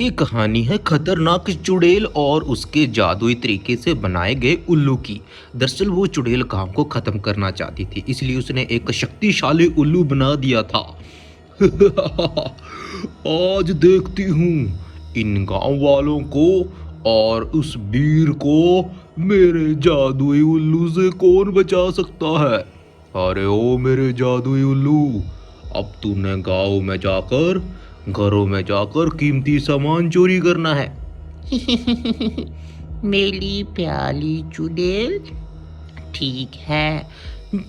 ये कहानी है खतरनाक चुड़ैल और उसके जादुई तरीके से बनाए गए उल्लू की। दरअसल वो चुड़ैल गांव को खत्म करना चाहती थी, इसलिए उसने एक शक्तिशाली उल्लू बना दिया था। आज देखती हूँ इन गांव वालों को और उस वीर को मेरे जादुई उल्लू से कौन बचा सकता है। अरे ओ मेरे जादुई उल्लू, अब तूने गांव में जाकर घरों में जाकर कीमती सामान चोरी करना है। मेरी प्याली चुड़ैल, ठीक है,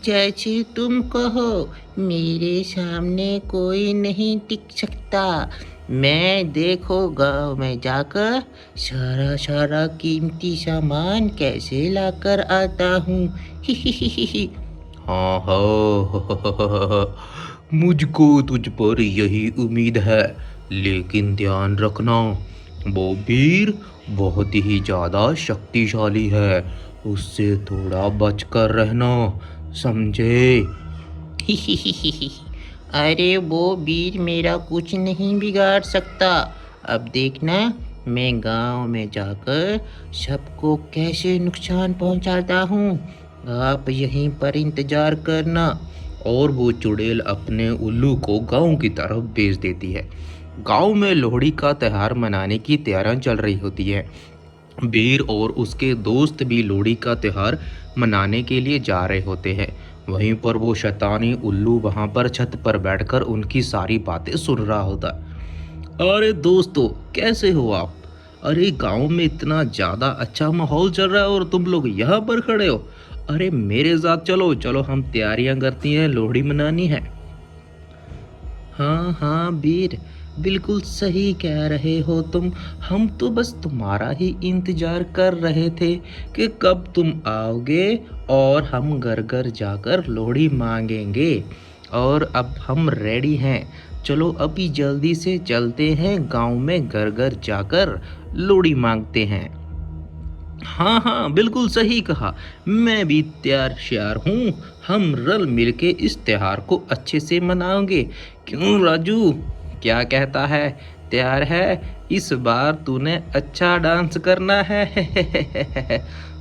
जैसे तुम कहो। मेरे सामने कोई नहीं टिक सकता। मैं देखो गांव में जाकर सारा सारा कीमती सामान कैसे लाकर आता हूँ। हाँ हाँ, मुझको तुझ पर यही उम्मीद है, लेकिन ध्यान रखना वो वीर बहुत ही ज़्यादा शक्तिशाली है, उससे थोड़ा बचकर रहना, समझे। अरे वो वीर मेरा कुछ नहीं बिगाड़ सकता। अब देखना मैं गांव में जाकर सबको कैसे नुकसान पहुंचाता हूँ। आप यहीं पर इंतजार करना। और वो चुड़ैल अपने उल्लू को गांव की तरफ भेज देती है। गांव में लोहड़ी का त्योहार मनाने की तैयारियां चल रही होती है। वीर और उसके दोस्त भी लोहड़ी का त्योहार मनाने के लिए जा रहे होते हैं। वहीं पर वो शैतानी उल्लू वहां पर छत पर बैठकर उनकी सारी बातें सुन रहा होता है। अरे दोस्तों, कैसे हो आप? अरे गांव में इतना ज़्यादा अच्छा माहौल चल रहा है और तुम लोग यहाँ पर खड़े हो। अरे मेरे साथ चलो चलो, हम तैयारियां करती हैं, लोहड़ी मनानी है। हाँ हाँ वीर, बिल्कुल सही कह रहे हो तुम। हम तो बस तुम्हारा ही इंतजार कर रहे थे कि कब तुम आओगे और हम घर घर जाकर लोहड़ी मांगेंगे। और अब हम रेडी हैं। चलो अभी जल्दी से चलते हैं, गांव में घर घर जाकर लोहड़ी मांगते हैं। हाँ हाँ, बिल्कुल सही कहा। मैं भी तैयार श्यार हूँ। हम रल मिल के इस त्योहार को अच्छे से मनाओगे। क्यों राजू, क्या कहता है? तैयार है? इस बार तूने अच्छा डांस करना है।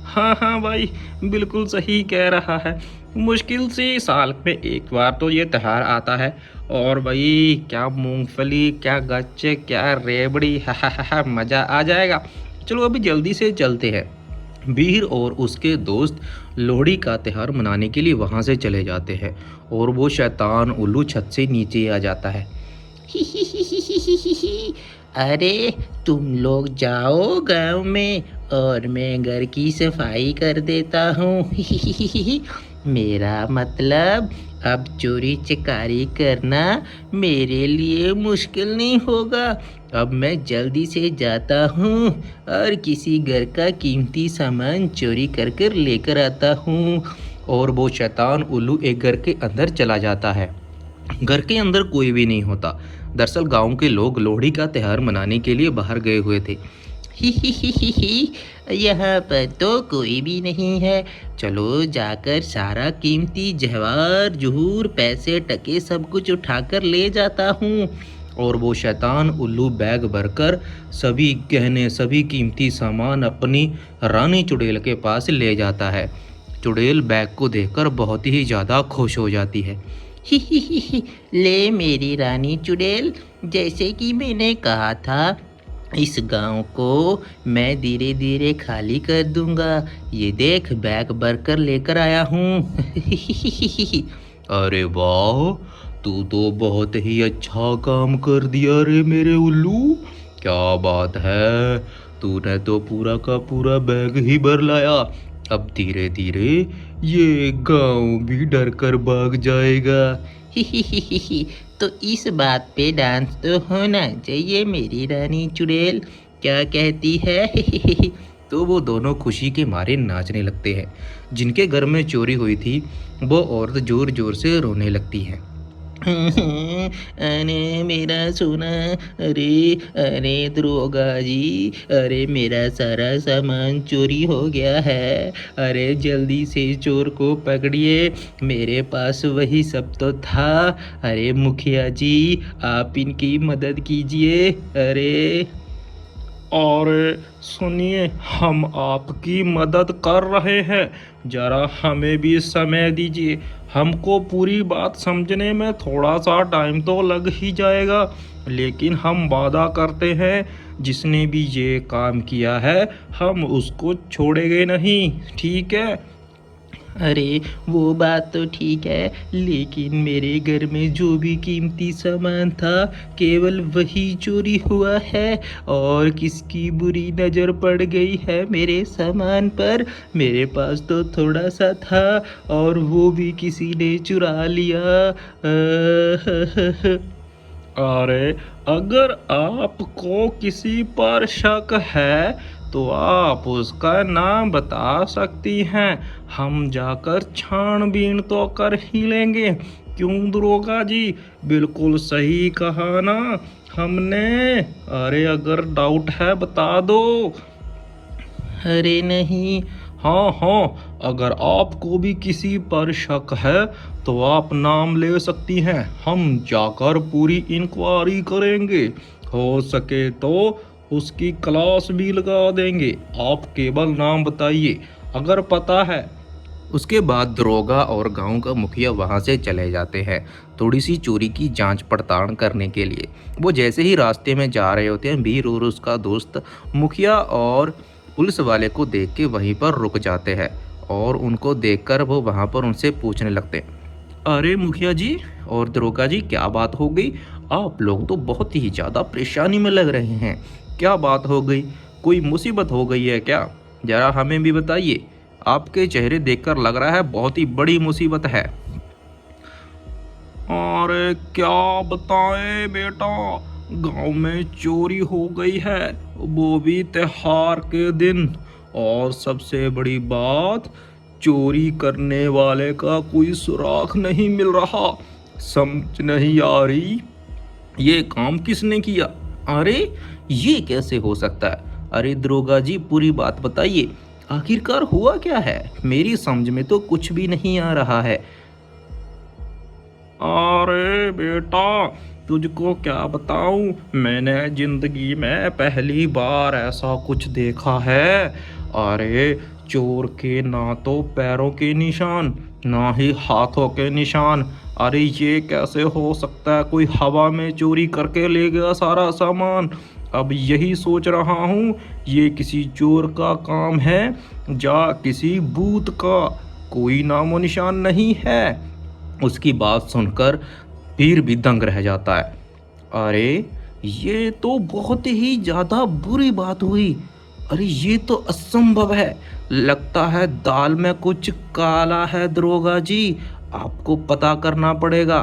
हाँ हाँ भाई, बिल्कुल सही कह रहा है। मुश्किल से साल में एक बार तो ये त्योहार आता है। और भाई क्या मूंगफली, क्या गच्चे, क्या रेवड़ी, हा मज़ा आ जाएगा। चलो अभी जल्दी से चलते हैं। वीर और उसके दोस्त लोहड़ी का त्योहार मनाने के लिए वहां से चले जाते हैं और वो शैतान उल्लू छत से नीचे आ जाता है। अरे तुम लोग जाओ गांव में और मैं घर की सफाई कर देता हूँ। मेरा मतलब अब चोरी चकारी करना मेरे लिए मुश्किल नहीं होगा। अब मैं जल्दी से जाता हूँ और किसी घर का कीमती सामान चोरी कर कर लेकर आता हूँ। और वो शैतान उल्लू एक घर के अंदर चला जाता है। घर के अंदर कोई भी नहीं होता। दरअसल गांव के लोग लोहड़ी का त्योहार मनाने के लिए बाहर गए हुए थे। यहाँ पर तो कोई भी नहीं है। चलो जाकर सारा कीमती जवाहर जहूर पैसे टके सब कुछ उठाकर ले जाता हूँ। और वो शैतान उल्लू बैग भरकर सभी गहने, सभी कीमती सामान अपनी रानी चुड़ैल के पास ले जाता है। चुड़ैल बैग को देखकर बहुत ही ज़्यादा खुश हो जाती है। ले मेरी रानी चुड़ैल, जैसे कि मैंने कहा था इस गांव को मैं धीरे धीरे खाली कर दूंगा। ये देख बैग भरकर लेकर आया हूँ। अरे वाह, तू तो बहुत ही अच्छा काम कर दिया रे मेरे उल्लू। क्या बात है, तूने तो पूरा का पूरा बैग ही भर लाया। अब धीरे धीरे ये गांव भी डर कर भाग जाएगा। तो इस बात पे डांस तो होना चाहिए मेरी रानी चुड़ैल, क्या कहती है? तो वो दोनों खुशी के मारे नाचने लगते हैं। जिनके घर में चोरी हुई थी वो औरत जोर जोर से रोने लगती है। अरे मेरा सोना, अरे अरे दरोगा जी, अरे मेरा सारा सामान चोरी हो गया है। अरे जल्दी से चोर को पकड़िए, मेरे पास वही सब तो था। अरे मुखिया जी, आप इनकी मदद कीजिए। अरे अरे सुनिए, हम आपकी मदद कर रहे हैं, जरा हमें भी समय दीजिए। हमको पूरी बात समझने में थोड़ा सा टाइम तो लग ही जाएगा, लेकिन हम वादा करते हैं जिसने भी ये काम किया है हम उसको छोड़ेंगे नहीं, ठीक है? अरे वो बात तो ठीक है, लेकिन मेरे घर में जो भी कीमती सामान था केवल वही चोरी हुआ है। और किसकी बुरी नज़र पड़ गई है मेरे सामान पर? मेरे पास तो थोड़ा सा था और वो भी किसी ने चुरा लिया। अरे अगर आपको किसी पर शक है तो आप उसका नाम बता सकती हैं, हम जाकर छानबीन तो कर ही लेंगे। क्यों दरोगा जी, बिल्कुल सही कहा ना हमने? अरे अगर डाउट है बता दो। अरे नहीं। हाँ हाँ, अगर आपको भी किसी पर शक है तो आप नाम ले सकती हैं, हम जाकर पूरी इंक्वायरी करेंगे। हो सके तो उसकी क्लास भी लगा देंगे। आप केवल नाम बताइए अगर पता है। उसके बाद दरोगा और गांव का मुखिया वहां से चले जाते हैं थोड़ी सी चोरी की जांच पड़ताल करने के लिए। वो जैसे ही रास्ते में जा रहे होते हैं, वीर और उसका दोस्त मुखिया और पुलिस वाले को देख के वहीं पर रुक जाते हैं और उनको देखकर वो वहां पर उनसे पूछने लगते हैं, अरे मुखिया जी और दरोगा जी, क्या बात हो गई? आप लोग तो बहुत ही ज़्यादा परेशानी में लग रहे हैं। क्या बात हो गई? कोई मुसीबत हो गई है क्या? ज़रा हमें भी बताइए। आपके चेहरे देखकर लग रहा है बहुत ही बड़ी मुसीबत है। अरे क्या बताएं बेटा, गांव में चोरी हो गई है, वो भी त्योहार के दिन। और सबसे बड़ी बात, चोरी करने वाले का कोई सुराग नहीं मिल रहा। समझ नहीं आ रही ये काम किसने किया? अरे ये कैसे हो सकता है? अरे दरोगा जी, पूरी बात बताइए, आखिरकार हुआ क्या है? मेरी समझ में तो कुछ भी नहीं आ रहा है। अरे बेटा, तुझको क्या बताऊं, मैंने जिंदगी में पहली बार ऐसा कुछ देखा है। अरे चोर के ना तो पैरों के निशान, ना ही हाथों के निशान। अरे ये कैसे हो सकता है? कोई हवा में चोरी करके ले गया सारा सामान। अब यही सोच रहा हूँ ये किसी चोर का काम है या किसी भूत का। कोई नामो निशान नहीं है। उसकी बात सुनकर वीर भी दंग रह जाता है। अरे ये तो बहुत ही ज़्यादा बुरी बात हुई। अरे ये तो असंभव है। लगता है दाल में कुछ काला है दरोगा जी, आपको पता करना पड़ेगा।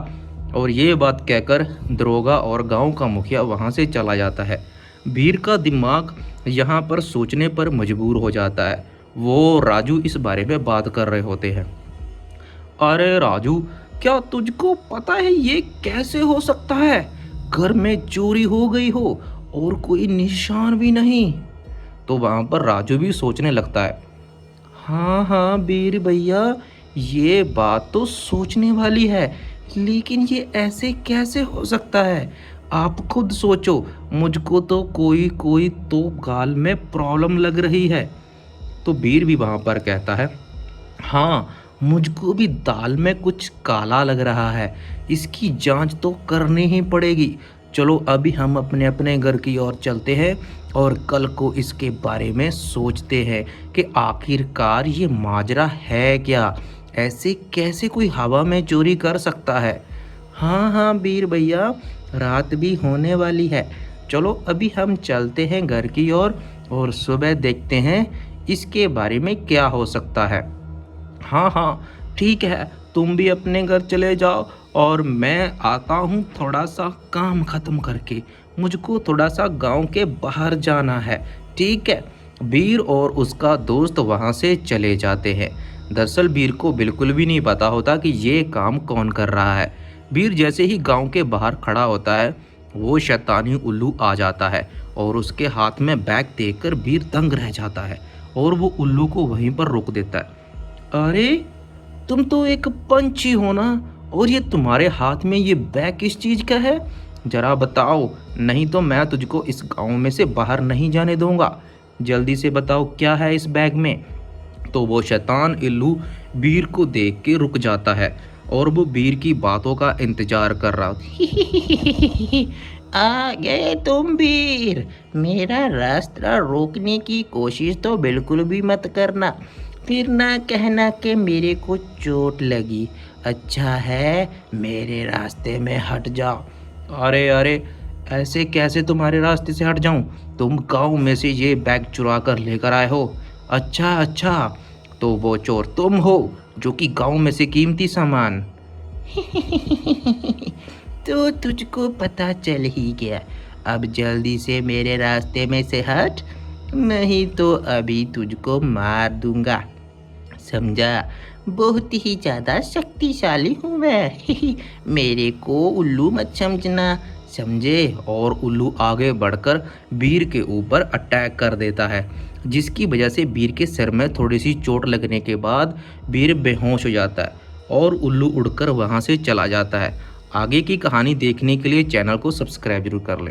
और ये बात कहकर दरोगा और गांव का मुखिया वहां से चला जाता है। वीर का दिमाग यहाँ पर सोचने पर मजबूर हो जाता है। वो राजू इस बारे में बात कर रहे होते हैं। अरे राजू, क्या तुझको पता है ये कैसे हो सकता है? घर में चोरी हो गई हो और कोई निशान भी नहीं। तो वहां पर राजू भी सोचने लगता है। हाँ हाँ वीर भैया, ये बात तो सोचने वाली है, लेकिन ये ऐसे कैसे हो सकता है? आप खुद सोचो, मुझको तो कोई कोई तो गाल में प्रॉब्लम लग रही है। तो वीर भी वहां पर कहता है, हाँ मुझको भी दाल में कुछ काला लग रहा है, इसकी जांच तो करनी ही पड़ेगी। चलो अभी हम अपने अपने घर की ओर चलते हैं और कल को इसके बारे में सोचते हैं कि आखिरकार ये माजरा है क्या। ऐसे कैसे कोई हवा में चोरी कर सकता है? हाँ हाँ वीर भैया, रात भी होने वाली है। चलो अभी हम चलते हैं घर की ओर और सुबह देखते हैं इसके बारे में क्या हो सकता है। हाँ हाँ ठीक है, तुम भी अपने घर चले जाओ और मैं आता हूँ थोड़ा सा काम ख़त्म करके। मुझको थोड़ा सा गांव के बाहर जाना है, ठीक है? वीर और उसका दोस्त वहाँ से चले जाते हैं। दरअसल वीर को बिल्कुल भी नहीं पता होता कि ये काम कौन कर रहा है। वीर जैसे ही गांव के बाहर खड़ा होता है, वो शैतानी उल्लू आ जाता है और उसके हाथ में बैग देखकर वीर दंग रह जाता है और वो उल्लू को वहीं पर रोक देता है। अरे तुम तो एक पंछी हो ना, और ये तुम्हारे हाथ में ये बैग किस चीज का है? जरा बताओ, नहीं तो मैं तुझको इस गांव में से बाहर नहीं जाने दूंगा। जल्दी से बताओ क्या है इस बैग में। तो वो शैतान इल्लू बीर को देख के रुक जाता है और वो बीर की बातों का इंतजार कर रहा आ गए तुम वीर। मेरा रास्ता रोकने की कोशिश तो बिल्कुल भी मत करना, फिर ना कहना कि मेरे को चोट लगी। अच्छा है मेरे रास्ते में हट जाओ। अरे अरे, ऐसे कैसे तुम्हारे रास्ते से हट जाऊं? तुम गांव में से ये बैग चुरा कर लेकर आए हो। अच्छा अच्छा, तो वो चोर तुम हो जो कि गांव में से कीमती सामान। तो तुझको पता चल ही गया। अब जल्दी से मेरे रास्ते में से हट, नहीं तो अभी तुझको मार दूंगा। समझा? बहुत ही ज़्यादा शक्तिशाली हूँ मैं। मेरे को उल्लू मत समझना, समझे? और उल्लू आगे बढ़कर बीर के ऊपर अटैक कर देता है, जिसकी वजह से बीर के सिर में थोड़ी सी चोट लगने के बाद बीर बेहोश हो जाता है और उल्लू उड़कर वहां से चला जाता है। आगे की कहानी देखने के लिए चैनल को सब्सक्राइब जरूर कर लें।